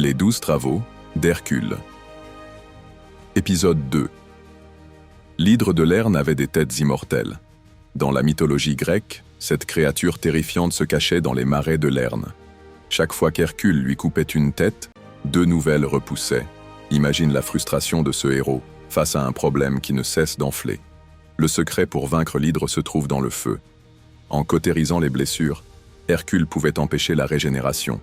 Les 12 travaux d'Hercule. Épisode 2. L'hydre de Lerne avait des têtes immortelles. Dans la mythologie grecque, cette créature terrifiante se cachait dans les marais de Lerne. Chaque fois qu'Hercule lui coupait une tête, 2 nouvelles repoussaient. Imagine la frustration de ce héros face à un problème qui ne cesse d'enfler. Le secret pour vaincre l'hydre se trouve dans le feu. En cautérisant les blessures, Hercule pouvait empêcher la régénération.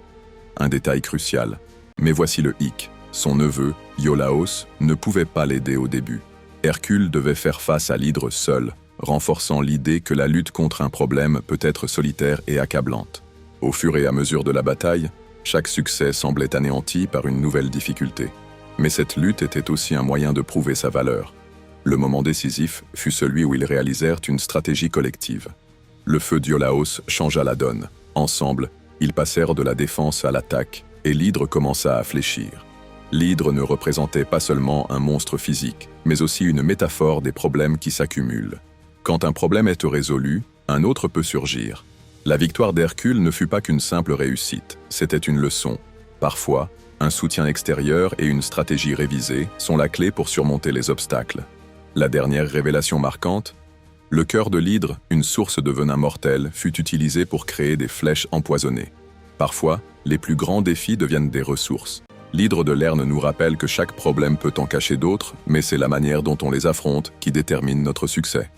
Un détail crucial. Mais voici le hic. Son neveu, Iolaos, ne pouvait pas l'aider au début. Hercule devait faire face à l'hydre seul, renforçant l'idée que la lutte contre un problème peut être solitaire et accablante. Au fur et à mesure de la bataille, chaque succès semblait anéanti par une nouvelle difficulté. Mais cette lutte était aussi un moyen de prouver sa valeur. Le moment décisif fut celui où ils réalisèrent une stratégie collective. Le feu d'Iolaos changea la donne. Ensemble, ils passèrent de la défense à l'attaque, et l'hydre commença à fléchir. L'hydre ne représentait pas seulement un monstre physique, mais aussi une métaphore des problèmes qui s'accumulent. Quand un problème est résolu, un autre peut surgir. La victoire d'Hercule ne fut pas qu'une simple réussite, c'était une leçon. Parfois, un soutien extérieur et une stratégie révisée sont la clé pour surmonter les obstacles. La dernière révélation marquante, le cœur de l'hydre, une source de venin mortel, fut utilisé pour créer des flèches empoisonnées. Parfois, les plus grands défis deviennent des ressources. L'hydre de Lerne nous rappelle que chaque problème peut en cacher d'autres, mais c'est la manière dont on les affronte qui détermine notre succès.